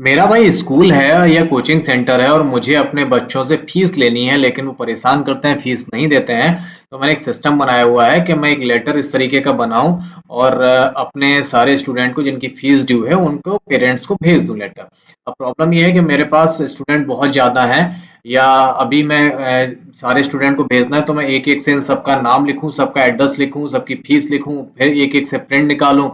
मेरा भाई स्कूल है या कोचिंग सेंटर है और मुझे अपने बच्चों से फीस लेनी है, लेकिन वो परेशान करते हैं, फीस नहीं देते हैं। तो मैंने एक सिस्टम बनाया हुआ है कि मैं एक लेटर इस तरीके का बनाऊं और अपने सारे स्टूडेंट को जिनकी फीस ड्यू है उनको पेरेंट्स को भेज दूं लेटर। अब प्रॉब्लम ये है कि मेरे पास स्टूडेंट बहुत ज़्यादा हैं, या अभी मैं सारे स्टूडेंट को भेजना है तो मैं एक एक से इन सबका नाम लिखूं, सबका एड्रेस लिखूं, सबकी फीस लिखूं, फिर एक एक से प्रिंट निकालूं।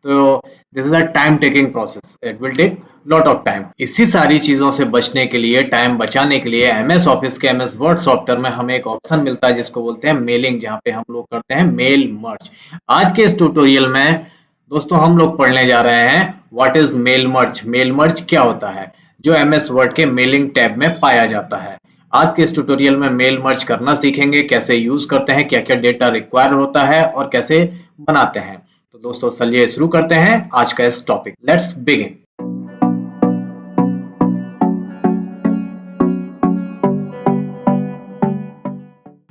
तो this is a time taking process, it will take lot of time. इसी सारी चीजों से बचने के लिए, टाइम बचाने के लिए एमएस ऑफिस के एमएस वर्ड सॉफ्टवेयर में हमें एक ऑप्शन मिलता है जिसको बोलते हैं मेलिंग, जहाँ पे हम लोग करते हैं मेल मर्ज। आज के इस ट्यूटोरियल में दोस्तों हम लोग पढ़ने जा रहे हैं what is mail merge. Mail merge क्या होता है, जो एमएस वर्ड के मेलिंग टैब में पाया जाता है। आज के इस ट्यूटोरियल में मेल मर्ज करना सीखेंगे, कैसे यूज करते हैं, क्या क्या डेटा रिक्वायर होता है और कैसे बनाते हैं। तो दोस्तों चलिए शुरू करते हैं आज का इस टॉपिक। Let's begin.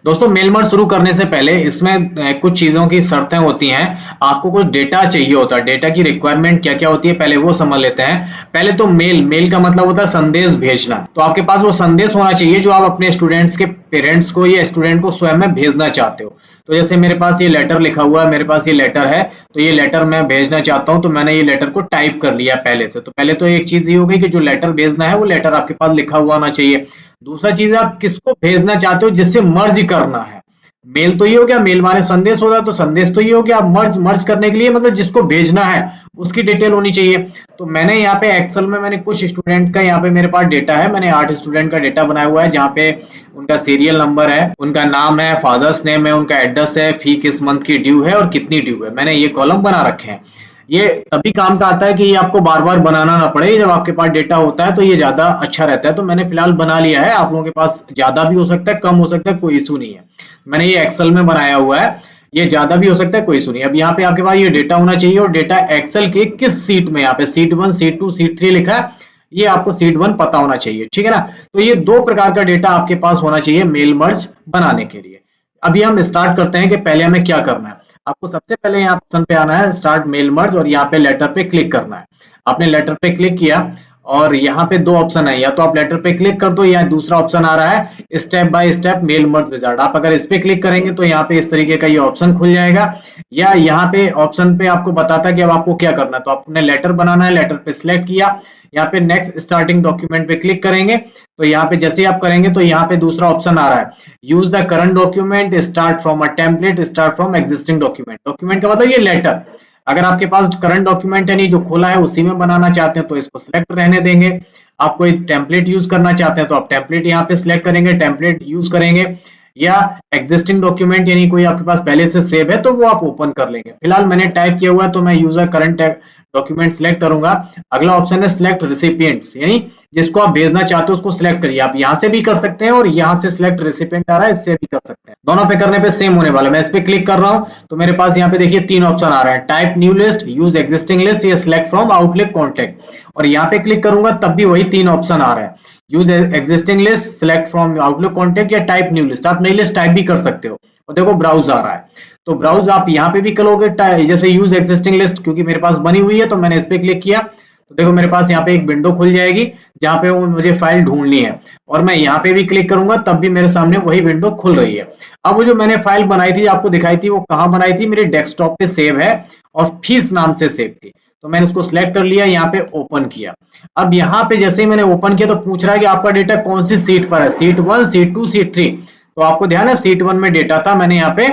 दोस्तों मेल मर्ज शुरू करने से पहले इसमें कुछ चीजों की शर्तें होती हैं। आपको कुछ डेटा चाहिए होता है, डेटा की रिक्वायरमेंट क्या क्या होती है पहले वो समझ लेते हैं। पहले तो मेल, मेल का मतलब होता है संदेश भेजना। तो आपके पास वो संदेश होना चाहिए जो आप अपने स्टूडेंट्स के पेरेंट्स को या स्टूडेंट को स्वयं में भेजना चाहते हो। तो जैसे मेरे पास ये लेटर लिखा हुआ है, मेरे पास ये लेटर है, तो ये लेटर मैं भेजना चाहता हूँ, तो मैंने ये लेटर को टाइप कर लिया पहले से। तो पहले तो एक चीज ये हो गई कि जो लेटर भेजना है वो लेटर आपके पास लिखा हुआ होना चाहिए। दूसरा चीज, आप किसको भेजना चाहते हो, जिससे मर्ज करना है। मेल तो ये हो गया, मेल माने संदेश होता है, तो संदेश तो ये हो गया। आप मर्ज, मर्ज करने के लिए मतलब जिसको भेजना है उसकी डिटेल होनी चाहिए। तो मैंने यहाँ पे एक्सेल में मैंने कुछ स्टूडेंट का, यहाँ पे मेरे पास डेटा है, मैंने 8 स्टूडेंट का डेटा बनाया हुआ है, जहाँ पे उनका सीरियल नंबर है, उनका नाम है, फादर्स नेम है, उनका एड्रेस है, फी किस मंथ की ड्यू है और कितनी ड्यू है। मैंने ये कॉलम बना रखे हैं। ये तभी काम का आता है कि ये आपको बार बार बनाना ना पड़े। जब आपके पास डेटा होता है तो ये ज्यादा अच्छा रहता है। तो मैंने फिलहाल बना लिया है, आप लोगों के पास ज्यादा भी हो सकता है, कम हो सकता है, कोई इशू नहीं है। मैंने ये एक्सेल में बनाया हुआ है, ये ज्यादा भी हो सकता है, कोई इशू नहीं। अब यहाँ पे आपके पास ये डेटा होना चाहिए, और डेटा एक्सेल के किस सीट में, यहाँ पे सीट 1, सीट 2, सीट 3 लिखा है, ये आपको सीट 1 पता होना चाहिए, ठीक है ना। तो ये दो प्रकार का डेटा आपके पास होना चाहिए मेल मर्ज बनाने के लिए। अभी हम स्टार्ट करते हैं कि पहले हमें क्या करना है। आपको सबसे पहले यहाँ ऑप्शन पे आना है स्टार्ट मेल मर्ज, और यहाँ पे लेटर पे क्लिक करना है। आपने लेटर पे क्लिक किया और यहाँ पे दो ऑप्शन है, या तो आप लेटर पे क्लिक कर दो, या दूसरा ऑप्शन आ रहा है step by step mail merge wizard. आप अगर इस पे क्लिक करेंगे तो यहाँ पे इस तरीके का ये ऑप्शन खुल जाएगा, या यहाँ पे ऑप्शन पे आपको बताता है कि अब आपको क्या करना है। तो आपने लेटर बनाना है, लेटर पे सिलेक्ट किया, यहाँ पे नेक्स्ट स्टार्टिंग डॉक्यूमेंट पे क्लिक करेंगे। तो यहाँ पे जैसे ही आप करेंगे तो यहाँ पे दूसरा ऑप्शन आ रहा है use the current document, start from a template, start from existing document. Document का मतलब ये लेटर। अगर आपके पास करंट डॉक्यूमेंट है नहीं, जो खोला है उसी में बनाना चाहते हैं तो इसको सिलेक्ट रहने देंगे। आप कोई टेम्पलेट यूज करना चाहते हैं तो आप टेम्पलेट यहाँ पे सिलेक्ट करेंगे, टेम्पलेट यूज करेंगे, या एग्जिस्टिंग डॉक्यूमेंट यानी कोई आपके पास पहले से सेव है तो वो आप ओपन कर लेंगे। फिलहाल मैंने टाइप किया हुआ है तो मैं यूजर करंट डॉक्यूमेंट सिलेक्ट करूंगा। अगला ऑप्शन है सिलेक्ट रेसिपिएंट्स, यानी जिसको आप भेजना चाहते हो उसको सिलेक्ट करिए। आप यहाँ से भी कर सकते हैं और यहाँ से सिलेक्ट रेसिपिएंट आ रहा है, इससे भी कर सकते हैं। दोनों पे करने पे सेम होने वाला है। मैं इस पे क्लिक कर रहा हूँ तो मेरे पास यहाँ पे देखिए तीन ऑप्शन आ रहा है, type new list, use existing list, या सिलेक्ट फ्रॉम आउटलुक कॉन्टैक्ट। और यहाँ पे क्लिक करूंगा तब भी वही तीन ऑप्शन आ रहा है, use existing list, select from outlook contact, या टाइप न्यू लिस्ट। आप नई लिस्ट टाइप भी कर सकते हो। और देखो ब्राउज आ रहा है, तो ब्राउज आप यहाँ पे भी करोगे, जैसे यूज एग्जिस्टिंग लिस्ट क्योंकि मेरे पास बनी हुई है तो मैंने इस पे क्लिक किया, तो देखो मेरे पास यहाँ पे एक विंडो खुल जाएगी जहाँ पे वो मुझे फाइल ढूंढनी है, और मैं यहाँ पे भी क्लिक करूंगा तब भी मेरे सामने वही विंडो खुल रही है। अब वो जो मैंने फाइल बनाई थी, आपको दिखाई थी, वो कहाँ बनाई थी, मेरे डेस्कटॉप पे सेव है और फीस नाम से सेव थी। तो मैंने उसको सिलेक्ट कर लिया, यहाँ पे ओपन किया। अब यहाँ पे जैसे ही मैंने ओपन किया तो पूछ रहा है कि आपका डेटा कौन सी सीट पर है, सीट 1, सीट 2, सीट 3। तो आपको ध्यान है सीट 1 में डेटा था, मैंने यहाँ पे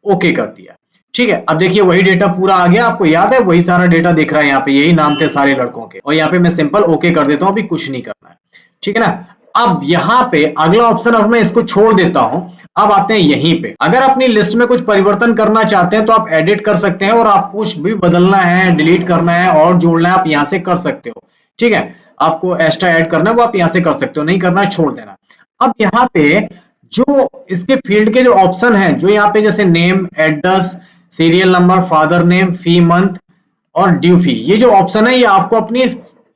ओके कर दिया। ठीक है, अब देखिए वही डेटा पूरा आ गया, आपको याद है वही सारा डेटा दिख रहा है, यहाँ पे यही नाम थे सारे लड़कों के, और यहाँ पे मैं सिंपल ओके कर देता हूँ, अभी कुछ नहीं करना है। ठीक है ना। अब यहाँ पे अगला ऑप्शन, अब मैं इसको छोड़ देता हूं। अब आते हैं यहीं पे, अगर अपनी लिस्ट में कुछ परिवर्तन करना चाहते हैं तो आप एडिट कर सकते हैं, और आप कुछ भी बदलना है, डिलीट करना है और जोड़ना है, आप यहाँ से कर सकते हो। ठीक है, आपको एक्स्ट्रा ऐड करना है वो आप यहाँ से कर सकते हो, नहीं करना है छोड़ देना। अब यहाँ पे जो इसके फील्ड के जो ऑप्शन है, जो यहाँ पे जैसे name, address, serial number, father name, fee month और ड्यू फी, ये जो ऑप्शन है ये आपको अपनी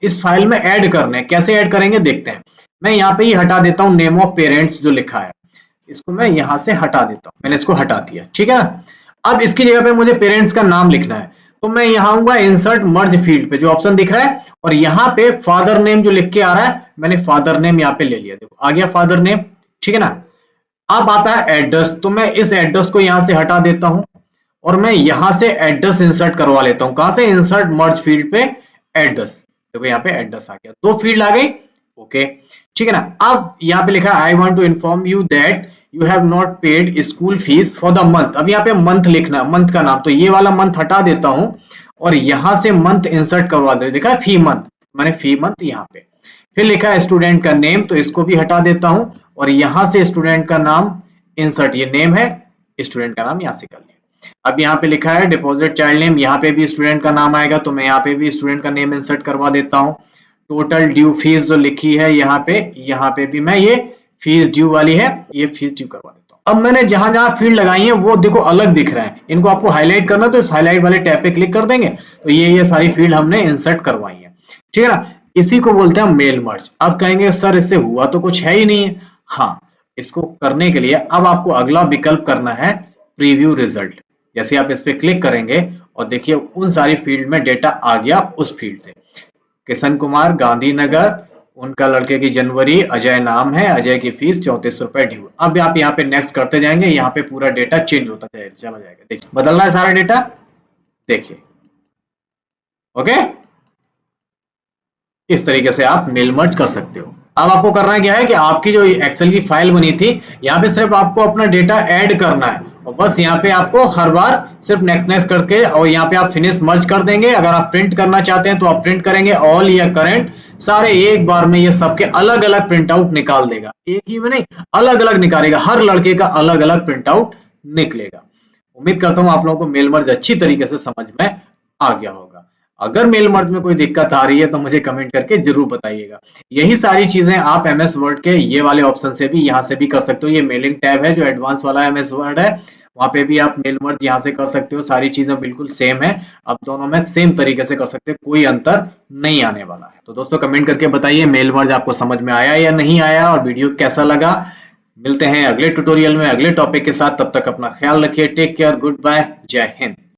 इस फाइल में ऐड करने हैं। कैसे ऐड करेंगे देखते हैं। मैं यहाँ पे ही हटा देता हूँ नेम ऑफ पेरेंट्स जो लिखा है, इसको मैं यहाँ से हटा देता हूँ, मैंने इसको हटा दिया। ठीक है ना। अब इसकी जगह पे मुझे पेरेंट्स का नाम लिखना है, तो मैं यहाँ आऊंगा इंसर्ट मर्ज फील्ड पे, जो ऑप्शन दिख रहा है, और यहाँ पे फादर नेम जो लिख के आ रहा है, मैंने फादर नेम यहाँ पे ले लिया, देखो आ गया फादर नेम, ठीक है ना। अब आता है एड्रेस, तो मैं इस एड्रेस को यहाँ से हटा देता हूँ और मैं यहाँ से एड्रेस इंसर्ट करवा लेता हूँ। कहां से? इंसर्ट मर्ज फील्ड पे एड्रेस, देखो यहाँ पे एड्रेस आ गया, दो फील्ड आ गई। ओके, ठीक है ना। अब यहाँ पे लिखा है I want to inform you that you have not paid school fees for the month. अब यहाँ पे मंथ लिखना, मंथ का नाम, तो ये वाला मंथ हटा देता हूं और यहां से मंथ इंसर्ट करवा दे, देखा फी मंथ, मैंने फी मंथ यहाँ पे। फिर लिखा है स्टूडेंट का नेम, तो इसको भी हटा देता हूं और यहां से स्टूडेंट का नाम इंसर्ट, ये नेम है, स्टूडेंट का नाम यहां से कर लिया। अब यहाँ पे लिखा है डिपॉजिट चाइल्ड नेम, यहाँ पे भी स्टूडेंट का नाम आएगा, तो मैं यहाँ पे भी स्टूडेंट का नेम इंसर्ट करवा देता हूँ। टोटल ड्यू फीस जो लिखी है यहाँ पे भी मैं ये फीस ड्यू वाली है, ये फीस ड्यू करवा देता हूँ। अब मैंने जहां जहां फील्ड लगाई है वो देखो अलग दिख रहा है, इनको आपको हाईलाइट करना तो इस हाईलाइट वाले टैब पे क्लिक कर देंगे, तो ये सारी फील्ड हमने इंसर्ट करवाई है, ठीक है ना। इसी को बोलते हैं मेल मर्ज। अब कहेंगे सर इससे हुआ तो कुछ है ही नहीं है। हाँ, इसको करने के लिए अब आपको अगला विकल्प करना है प्रीव्यू रिजल्ट। जैसे आप इस पे क्लिक करेंगे और देखिए उन सारी फील्ड में डेटा आ गया उस फील्ड से। किशन कुमार गांधीनगर, उनका लड़के की जनवरी, अजय नाम है, अजय की फीस 34 रुपए ड्यू। अब आप यहाँ पे नेक्स्ट करते जाएंगे, यहाँ पे पूरा डेटा चेंज होता चला जाएगा, देखिए बदलना है सारा डेटा, देखिए। ओके, इस तरीके से आप मेल मर्ज कर सकते हो। अब आपको करना क्या है कि आपकी जो एक्सेल की फाइल बनी थी, यहाँ पे सिर्फ आपको अपना डेटा ऐड करना है और बस यहाँ पे आपको हर बार सिर्फ नेक्स्ट नेक्स्ट करके और यहाँ पे आप फिनिश मर्ज कर देंगे। अगर आप प्रिंट करना चाहते हैं तो आप प्रिंट करेंगे ऑल या करंट, सारे एक बार में ये सबके अलग अलग प्रिंट आउट निकाल देगा, एक ही में नहीं अलग अलग निकालेगा, हर लड़के का अलग अलग प्रिंट आउट निकलेगा। उम्मीद करता हूँ आप लोगों को मेल मर्ज अच्छी तरीके से समझ में आ गया होगा। अगर मेल मर्ज में कोई दिक्कत आ रही है तो मुझे कमेंट करके जरूर बताइएगा। यही सारी चीजें आप एमएस वर्ड के ये वाले ऑप्शन से भी यहाँ से भी कर सकते हो। ये मेलिंग टैब है जो एडवांस वाला एमएस वर्ड है, वहां पे भी आप मेल मर्ज यहाँ से कर सकते हो। सारी चीजें बिल्कुल सेम है, आप दोनों में सेम तरीके से कर सकते हो, कोई अंतर नहीं आने वाला है। तो दोस्तों कमेंट करके बताइए मेल मर्ज आपको समझ में आया या नहीं आया और वीडियो कैसा लगा। मिलते हैं अगले ट्यूटोरियल में अगले टॉपिक के साथ, तब तक अपना ख्याल रखिए, टेक केयर, गुड बाय, जय हिंद।